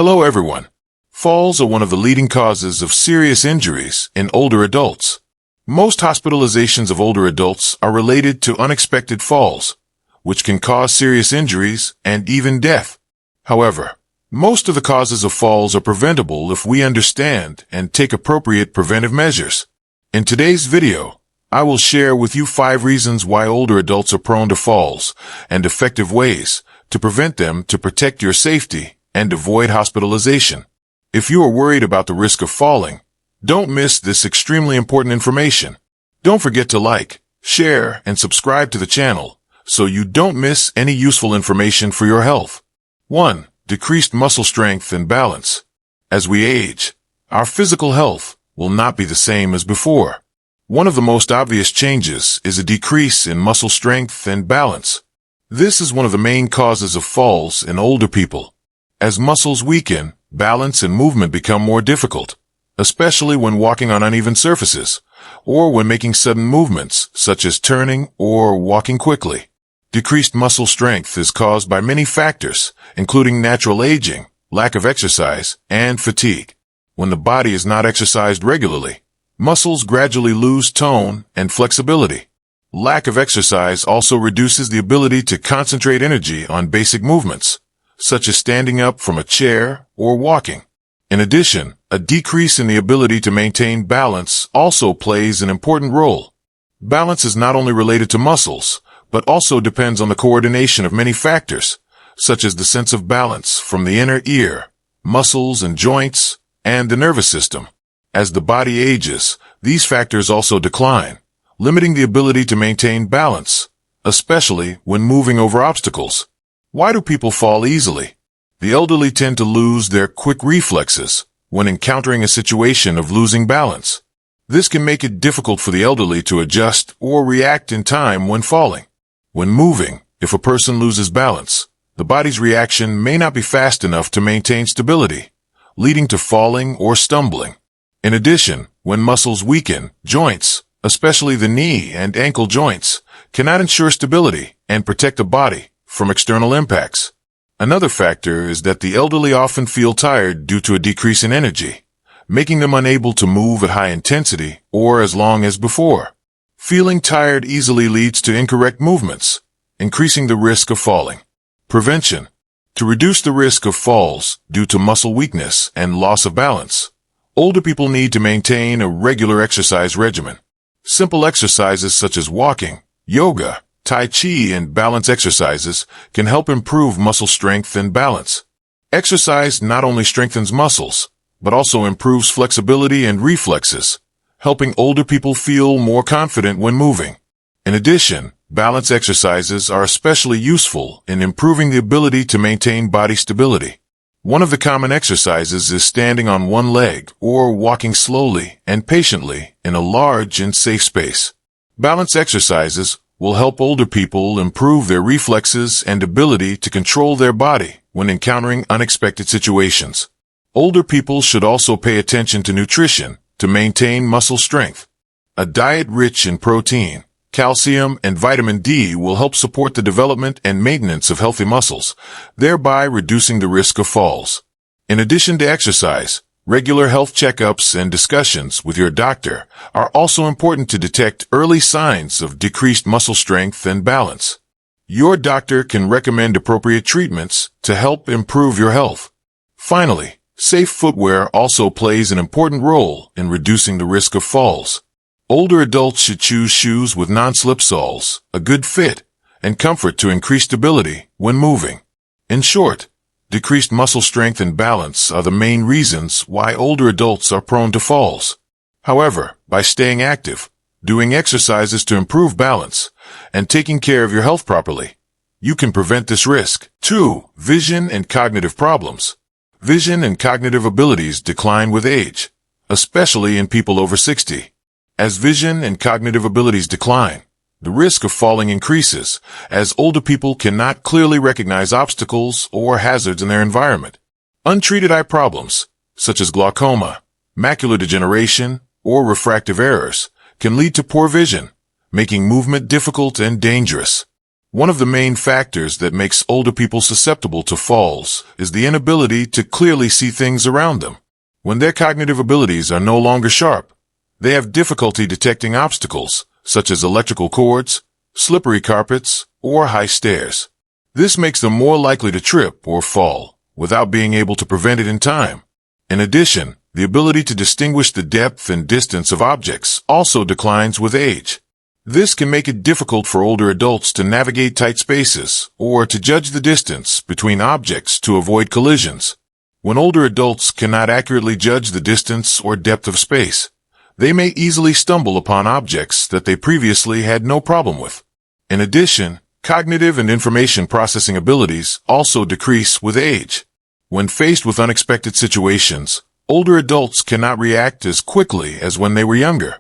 Hello everyone. Falls are one of the leading causes of serious injuries in older adults. Most hospitalizations of older adults are related to unexpected falls, which can cause serious injuries and even death. However, most of the causes of falls are preventable if we understand and take appropriate preventive measures. In today's video, I will share with you 5 reasons why older adults are prone to falls and effective ways to prevent them to protect your safety and avoid hospitalization. If you are worried about the risk of falling, don't miss this extremely important information. Don't forget to like, share, and subscribe to the channel so you don't miss any useful information for your health. 1. Decreased muscle strength and balance. As we age, our physical health will not be the same as before. One of the most obvious changes is a decrease in muscle strength and balance. This is one of the main causes of falls in older people. As muscles weaken, balance and movement become more difficult, especially when walking on uneven surfaces, or when making sudden movements, such as turning or walking quickly. Decreased muscle strength is caused by many factors, including natural aging, lack of exercise, and fatigue. When the body is not exercised regularly, muscles gradually lose tone and flexibility. Lack of exercise also reduces the ability to concentrate energy on basic movements, such as standing up from a chair or walking. In addition, a decrease in the ability to maintain balance also plays an important role. Balance is not only related to muscles, but also depends on the coordination of many factors, such as the sense of balance from the inner ear, muscles and joints, and the nervous system. As the body ages, these factors also decline, limiting the ability to maintain balance, especially when moving over obstacles. Why do people fall easily? The elderly tend to lose their quick reflexes when encountering a situation of losing balance. This can make it difficult for the elderly to adjust or react in time when falling. When moving, if a person loses balance, the body's reaction may not be fast enough to maintain stability, leading to falling or stumbling. In addition, when muscles weaken, joints, especially the knee and ankle joints, cannot ensure stability and protect the body from external impacts. Another factor is that the elderly often feel tired due to a decrease in energy, making them unable to move at high intensity or as long as before. Feeling tired easily leads to incorrect movements, increasing the risk of falling. Prevention. To reduce the risk of falls due to muscle weakness and loss of balance, older people need to maintain a regular exercise regimen. Simple exercises such as walking, yoga, Tai Chi, and balance exercises can help improve muscle strength and balance. Exercise not only strengthens muscles, but also improves flexibility and reflexes, helping older people feel more confident when moving. In addition, balance exercises are especially useful in improving the ability to maintain body stability. One of the common exercises is standing on one leg or walking slowly and patiently in a large and safe space. Balance exercises will help older people improve their reflexes and ability to control their body when encountering unexpected situations. Older people should also pay attention to nutrition to maintain muscle strength. A diet rich in protein, calcium, and vitamin D will help support the development and maintenance of healthy muscles, thereby reducing the risk of falls. In addition to exercise, regular health checkups and discussions with your doctor are also important to detect early signs of decreased muscle strength and balance. Your doctor can recommend appropriate treatments to help improve your health. Finally, safe footwear also plays an important role in reducing the risk of falls. Older adults should choose shoes with non-slip soles, a good fit, and comfort to increase stability when moving. In short, decreased muscle strength and balance are the main reasons why older adults are prone to falls. However, by staying active, doing exercises to improve balance, and taking care of your health properly, you can prevent this risk. 2. Vision and cognitive problems. Vision and cognitive abilities decline with age, especially in people over 60. As vision and cognitive abilities decline, the risk of falling increases, as older people cannot clearly recognize obstacles or hazards in their environment. Untreated eye problems, such as glaucoma, macular degeneration, or refractive errors, can lead to poor vision, making movement difficult and dangerous. One of the main factors that makes older people susceptible to falls is the inability to clearly see things around them. When their cognitive abilities are no longer sharp, they have difficulty detecting obstacles, such as electrical cords, slippery carpets, or high stairs. This makes them more likely to trip or fall without being able to prevent it in time. In addition, the ability to distinguish the depth and distance of objects also declines with age. This can make it difficult for older adults to navigate tight spaces or to judge the distance between objects to avoid collisions. When older adults cannot accurately judge the distance or depth of space, they may easily stumble upon objects that they previously had no problem with. In addition, cognitive and information processing abilities also decrease with age. When faced with unexpected situations, older adults cannot react as quickly as when they were younger,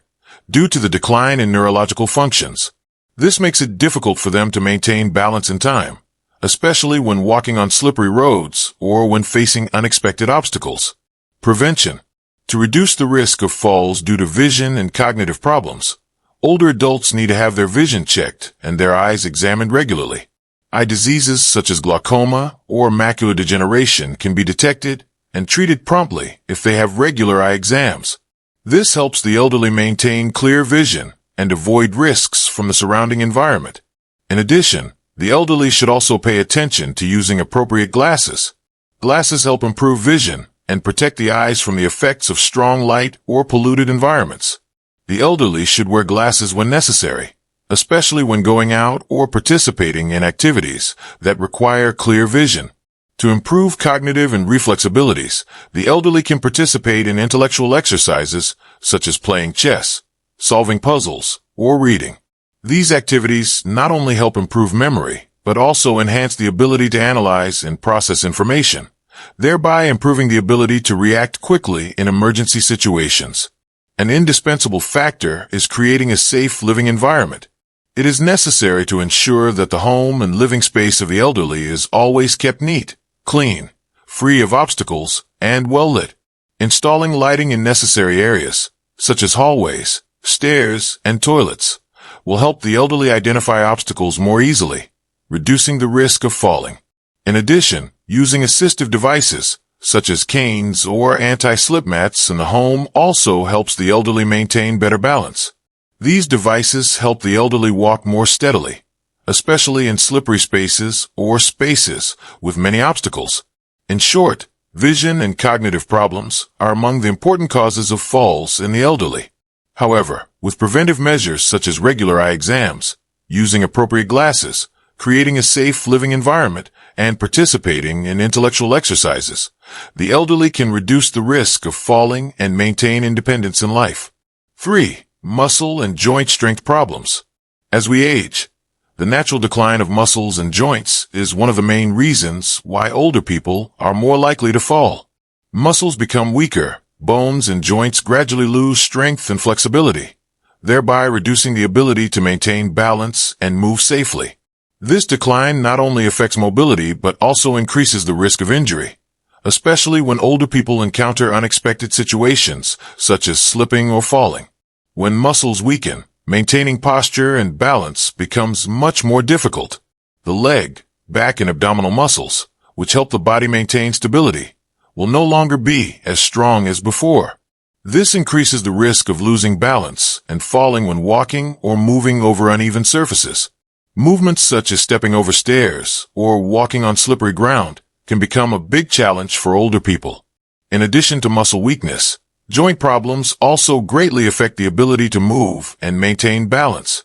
due to the decline in neurological functions. This makes it difficult for them to maintain balance in time, especially when walking on slippery roads or when facing unexpected obstacles. Prevention. To reduce the risk of falls due to vision and cognitive problems, older adults need to have their vision checked and their eyes examined regularly. Eye diseases such as glaucoma or macular degeneration can be detected and treated promptly if they have regular eye exams. This helps the elderly maintain clear vision and avoid risks from the surrounding environment. In addition, the elderly should also pay attention to using appropriate glasses. Glasses help improve vision and protect the eyes from the effects of strong light or polluted environments. The elderly should wear glasses when necessary, especially when going out or participating in activities that require clear vision. To improve cognitive and reflex abilities, the elderly can participate in intellectual exercises such as playing chess, solving puzzles, or reading. These activities not only help improve memory, but also enhance the ability to analyze and process information, thereby improving the ability to react quickly in emergency situations. An indispensable factor is creating a safe living environment. It is necessary to ensure that the home and living space of the elderly is always kept neat, clean, free of obstacles, and well lit. Installing lighting in necessary areas, such as hallways, stairs, and toilets, will help the elderly identify obstacles more easily, reducing the risk of falling. In addition, using assistive devices, such as canes or anti-slip mats in the home also helps the elderly maintain better balance. These devices help the elderly walk more steadily, especially in slippery spaces or spaces with many obstacles. In short, vision and cognitive problems are among the important causes of falls in the elderly. However, with preventive measures such as regular eye exams, using appropriate glasses, creating a safe living environment, and participating in intellectual exercises, the elderly can reduce the risk of falling and maintain independence in life. 3. Muscle and joint strength problems. As we age, the natural decline of muscles and joints is one of the main reasons why older people are more likely to fall. Muscles become weaker, bones and joints gradually lose strength and flexibility, thereby reducing the ability to maintain balance and move safely. This decline not only affects mobility but also increases the risk of injury, especially when older people encounter unexpected situations such as slipping or falling. When muscles weaken, maintaining posture and balance becomes much more difficult. The leg, back, and abdominal muscles, which help the body maintain stability, will no longer be as strong as before. This increases the risk of losing balance and falling when walking or moving over uneven surfaces. Movements such as stepping over stairs or walking on slippery ground can become a big challenge for older people. In addition to muscle weakness, joint problems also greatly affect the ability to move and maintain balance.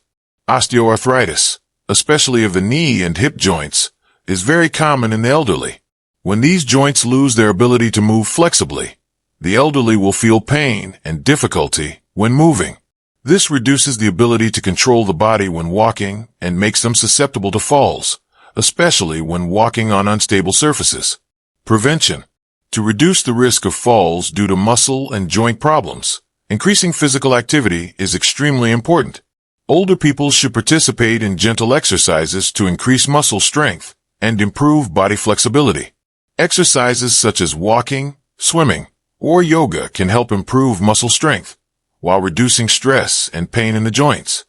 Osteoarthritis, especially of the knee and hip joints, is very common in the elderly. When these joints lose their ability to move flexibly, the elderly will feel pain and difficulty when moving. This reduces the ability to control the body when walking and makes them susceptible to falls, especially when walking on unstable surfaces. Prevention. To reduce the risk of falls due to muscle and joint problems, increasing physical activity is extremely important. Older people should participate in gentle exercises to increase muscle strength and improve body flexibility. Exercises such as walking, swimming, or yoga can help improve muscle strength, while reducing stress and pain in the joints.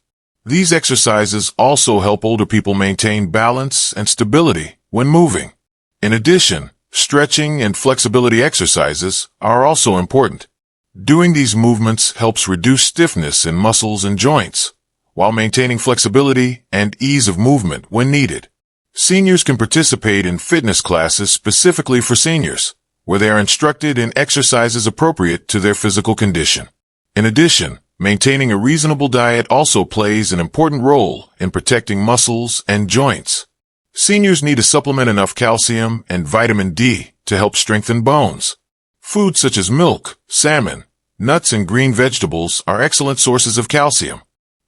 These exercises also help older people maintain balance and stability when moving. In addition, stretching and flexibility exercises are also important. Doing these movements helps reduce stiffness in muscles and joints, while maintaining flexibility and ease of movement when needed. Seniors can participate in fitness classes specifically for seniors, where they are instructed in exercises appropriate to their physical condition. In addition, maintaining a reasonable diet also plays an important role in protecting muscles and joints. Seniors need to supplement enough calcium and vitamin D to help strengthen bones. Foods such as milk, salmon, nuts, and green vegetables are excellent sources of calcium.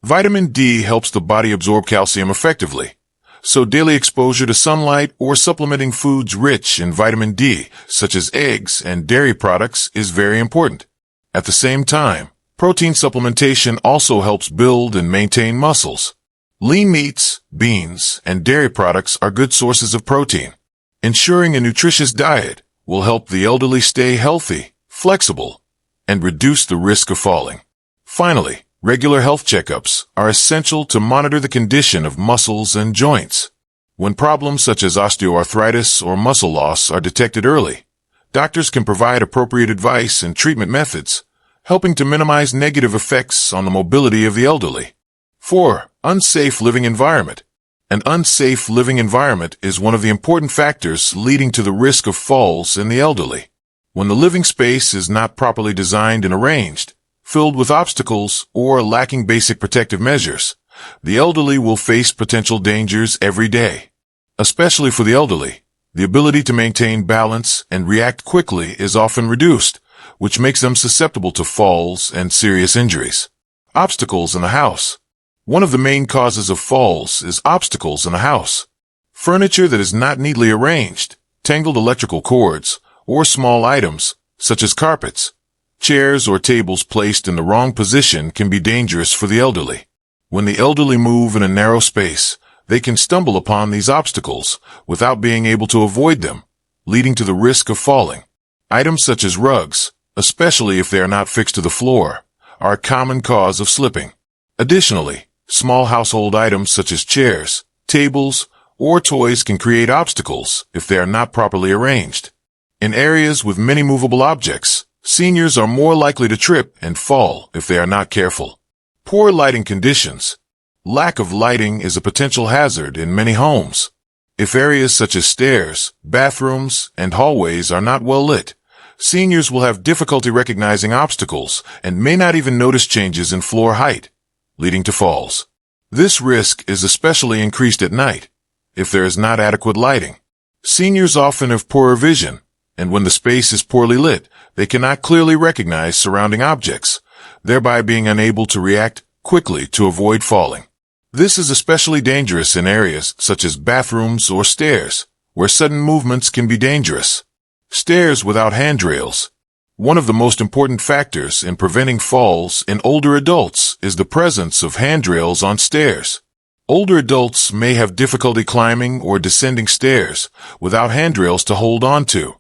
Vitamin D helps the body absorb calcium effectively, so daily exposure to sunlight or supplementing foods rich in vitamin D, such as eggs and dairy products, is very important. At the same time, protein supplementation also helps build and maintain muscles. Lean meats, beans, and dairy products are good sources of protein. Ensuring a nutritious diet will help the elderly stay healthy, flexible, and reduce the risk of falling. Finally, regular health checkups are essential to monitor the condition of muscles and joints. When problems such as osteoarthritis or muscle loss are detected early, doctors can provide appropriate advice and treatment methods, helping to minimize negative effects on the mobility of the elderly. 4. Unsafe living environment. An unsafe living environment is one of the important factors leading to the risk of falls in the elderly. When the living space is not properly designed and arranged, filled with obstacles, or lacking basic protective measures, the elderly will face potential dangers every day. Especially for the elderly, the ability to maintain balance and react quickly is often reduced, which makes them susceptible to falls and serious injuries. Obstacles in the house. One of the main causes of falls is obstacles in the house. Furniture that is not neatly arranged, tangled electrical cords, or small items, such as carpets, chairs, or tables placed in the wrong position can be dangerous for the elderly. When the elderly move in a narrow space, they can stumble upon these obstacles without being able to avoid them, leading to the risk of falling. Items such as rugs, especially if they are not fixed to the floor, are a common cause of slipping. Additionally, small household items such as chairs, tables, or toys can create obstacles if they are not properly arranged. In areas with many movable objects, seniors are more likely to trip and fall if they are not careful. Poor lighting conditions. Lack of lighting is a potential hazard in many homes. If areas such as stairs, bathrooms, and hallways are not well lit, seniors will have difficulty recognizing obstacles and may not even notice changes in floor height, leading to falls. This risk is especially increased at night, if there is not adequate lighting. Seniors often have poorer vision, and when the space is poorly lit, they cannot clearly recognize surrounding objects, thereby being unable to react quickly to avoid falling. This is especially dangerous in areas such as bathrooms or stairs, where sudden movements can be dangerous. Stairs without handrails. One of the most important factors in preventing falls in older adults is the presence of handrails on stairs. Older adults may have difficulty climbing or descending stairs without handrails to hold on to,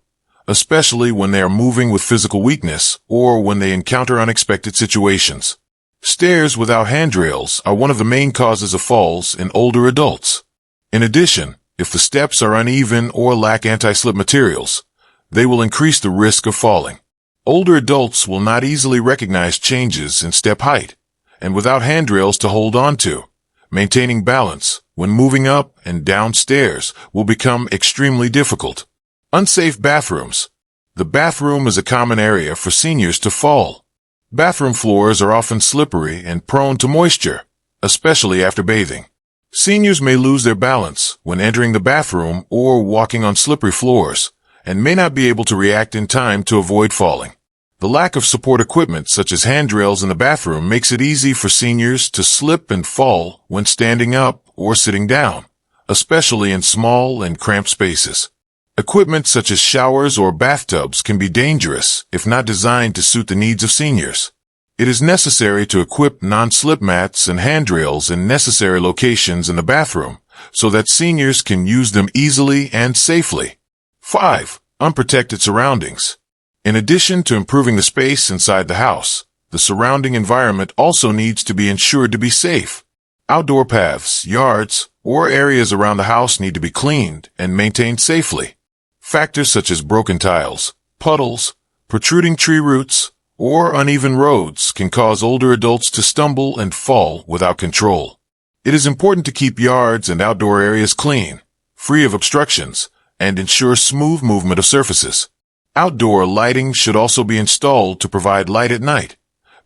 especially when they are moving with physical weakness or when they encounter unexpected situations. Stairs without handrails are one of the main causes of falls in older adults. In addition, if the steps are uneven or lack anti-slip materials, they will increase the risk of falling. Older adults will not easily recognize changes in step height, and without handrails to hold on to, maintaining balance when moving up and down stairs will become extremely difficult. Unsafe bathrooms. The bathroom is a common area for seniors to fall. Bathroom floors are often slippery and prone to moisture, especially after bathing. Seniors may lose their balance when entering the bathroom or walking on slippery floors, and may not be able to react in time to avoid falling. The lack of support equipment such as handrails in the bathroom makes it easy for seniors to slip and fall when standing up or sitting down, especially in small and cramped spaces. Equipment such as showers or bathtubs can be dangerous if not designed to suit the needs of seniors. It is necessary to equip non-slip mats and handrails in necessary locations in the bathroom so that seniors can use them easily and safely. 5. Unprotected surroundings. In addition to improving the space inside the house, the surrounding environment also needs to be ensured to be safe. Outdoor paths, yards, or areas around the house need to be cleaned and maintained safely. Factors such as broken tiles, puddles, protruding tree roots, or uneven roads can cause older adults to stumble and fall without control. It is important to keep yards and outdoor areas clean, free of obstructions, and ensure smooth movement of surfaces. Outdoor lighting should also be installed to provide light at night,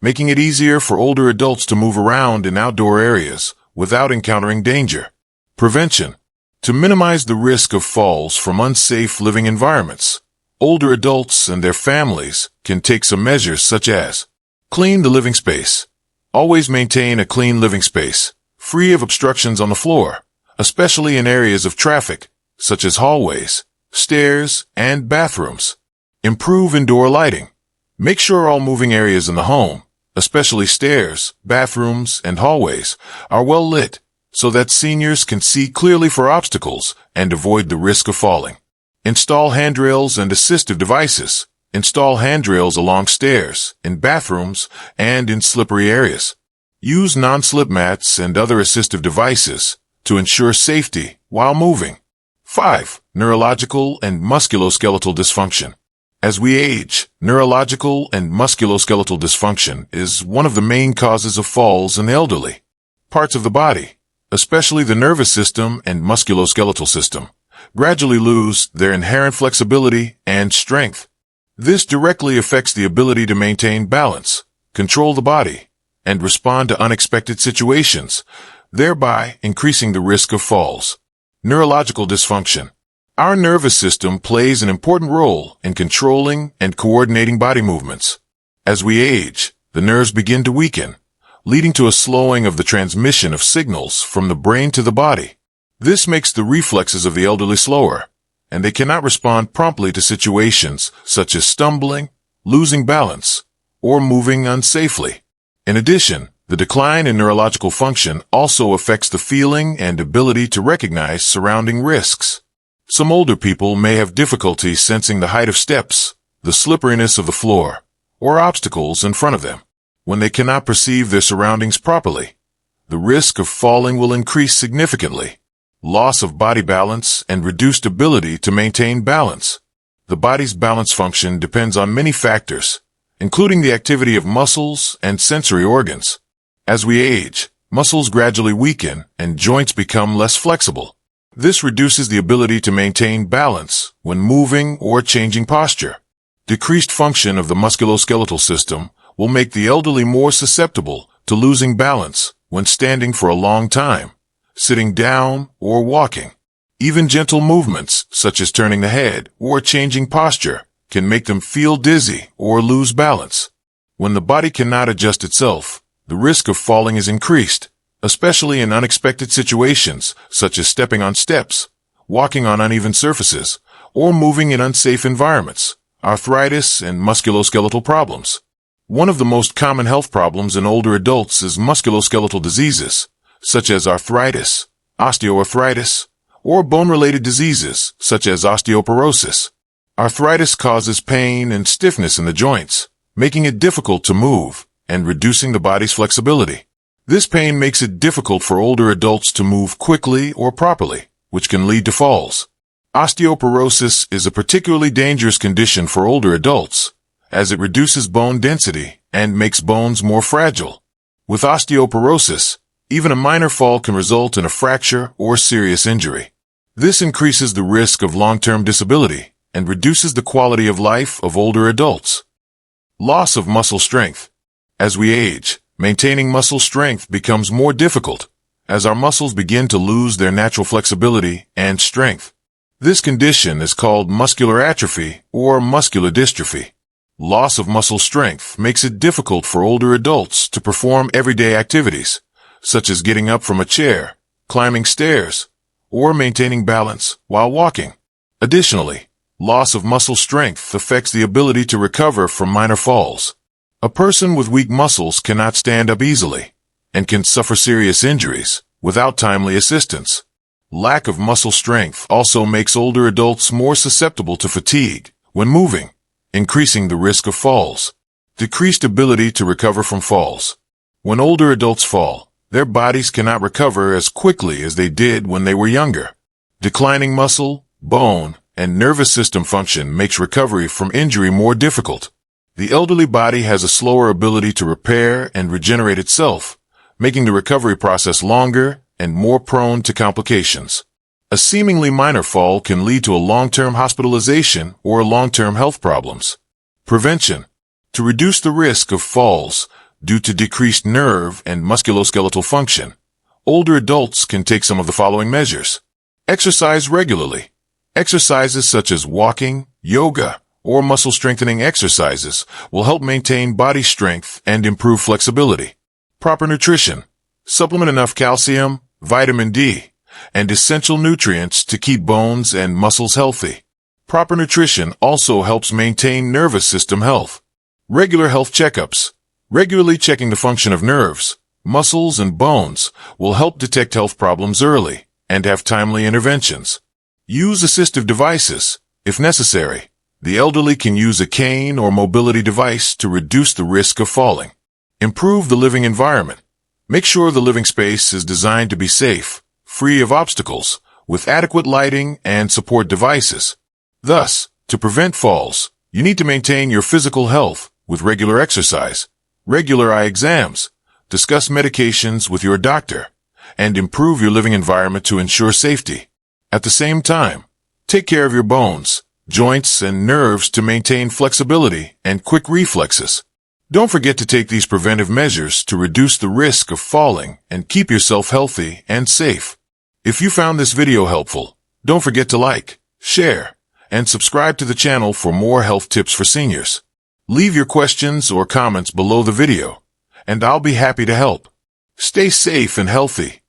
making it easier for older adults to move around in outdoor areas without encountering danger. Prevention. To minimize the risk of falls from unsafe living environments, older adults and their families can take some measures such as clean the living space. Always maintain a clean living space, free of obstructions on the floor, especially in areas of traffic, such as hallways, stairs, and bathrooms. Improve indoor lighting. Make sure all moving areas in the home, especially stairs, bathrooms, and hallways, are well lit so that seniors can see clearly for obstacles and avoid the risk of falling. Install handrails and assistive devices. Install handrails along stairs, in bathrooms, and in slippery areas. Use non-slip mats and other assistive devices to ensure safety while moving. 5. Neurological and musculoskeletal dysfunction. As we age, neurological and musculoskeletal dysfunction is one of the main causes of falls in the elderly. Parts of the body, especially the nervous system and musculoskeletal system, gradually lose their inherent flexibility and strength. This directly affects the ability to maintain balance, control the body, and respond to unexpected situations, thereby increasing the risk of falls. Neurological dysfunction. Our nervous system plays an important role in controlling and coordinating body movements. As we age, the nerves begin to weaken, leading to a slowing of the transmission of signals from the brain to the body. This makes the reflexes of the elderly slower, and they cannot respond promptly to situations such as stumbling, losing balance, or moving unsafely. In addition, the decline in neurological function also affects the feeling and ability to recognize surrounding risks. Some older people may have difficulty sensing the height of steps, the slipperiness of the floor, or obstacles in front of them. When they cannot perceive their surroundings properly, the risk of falling will increase significantly. Loss of body balance and reduced ability to maintain balance. The body's balance function depends on many factors, including the activity of muscles and sensory organs. As we age, muscles gradually weaken and joints become less flexible. This reduces the ability to maintain balance when moving or changing posture. Decreased function of the musculoskeletal system will make the elderly more susceptible to losing balance when standing for a long time, sitting down, or walking. Even gentle movements, such as turning the head or changing posture, can make them feel dizzy or lose balance. When the body cannot adjust itself, the risk of falling is increased, especially in unexpected situations, such as stepping on steps, walking on uneven surfaces, or moving in unsafe environments. Arthritis and musculoskeletal problems. One of the most common health problems in older adults is musculoskeletal diseases, such as arthritis, osteoarthritis, or bone-related diseases, such as osteoporosis. Arthritis causes pain and stiffness in the joints, making it difficult to move and reducing the body's flexibility. This pain makes it difficult for older adults to move quickly or properly, which can lead to falls. Osteoporosis is a particularly dangerous condition for older adults, as it reduces bone density and makes bones more fragile. With osteoporosis, even a minor fall can result in a fracture or serious injury. This increases the risk of long-term disability and reduces the quality of life of older adults. Loss of muscle strength. As we age, maintaining muscle strength becomes more difficult, as our muscles begin to lose their natural flexibility and strength. This condition is called muscular atrophy or muscular dystrophy. Loss of muscle strength makes it difficult for older adults to perform everyday activities, such as getting up from a chair, climbing stairs, or maintaining balance while walking. Additionally, loss of muscle strength affects the ability to recover from minor falls. A person with weak muscles cannot stand up easily and can suffer serious injuries without timely assistance. Lack of muscle strength also makes older adults more susceptible to fatigue when moving, increasing the risk of falls. Decreased ability to recover from falls. When older adults fall, their bodies cannot recover as quickly as they did when they were younger. Declining muscle, bone, and nervous system function makes recovery from injury more difficult. The elderly body has a slower ability to repair and regenerate itself, making the recovery process longer and more prone to complications. A seemingly minor fall can lead to a long-term hospitalization or long-term health problems. Prevention. To reduce the risk of falls due to decreased nerve and musculoskeletal function, older adults can take some of the following measures. Exercise regularly. Exercises such as walking, yoga, or muscle-strengthening exercises will help maintain body strength and improve flexibility. Proper nutrition. Supplement enough calcium, vitamin D, and essential nutrients to keep bones and muscles healthy. Proper nutrition also helps maintain nervous system health. Regular health checkups. Regularly checking the function of nerves, muscles, and bones will help detect health problems early and have timely interventions. Use assistive devices, if necessary. The elderly can use a cane or mobility device to reduce the risk of falling. Improve the living environment. Make sure the living space is designed to be safe, free of obstacles, with adequate lighting and support devices. Thus, to prevent falls, you need to maintain your physical health with regular exercise, regular eye exams, discuss medications with your doctor, and improve your living environment to ensure safety. At the same time, take care of your bones, joints, and nerves to maintain flexibility and quick reflexes. Don't forget to take these preventive measures to reduce the risk of falling and keep yourself healthy and safe. If you found this video helpful, don't forget to like, share, and subscribe to the channel for more health tips for seniors. Leave your questions or comments below the video, and I'll be happy to help. Stay safe and healthy.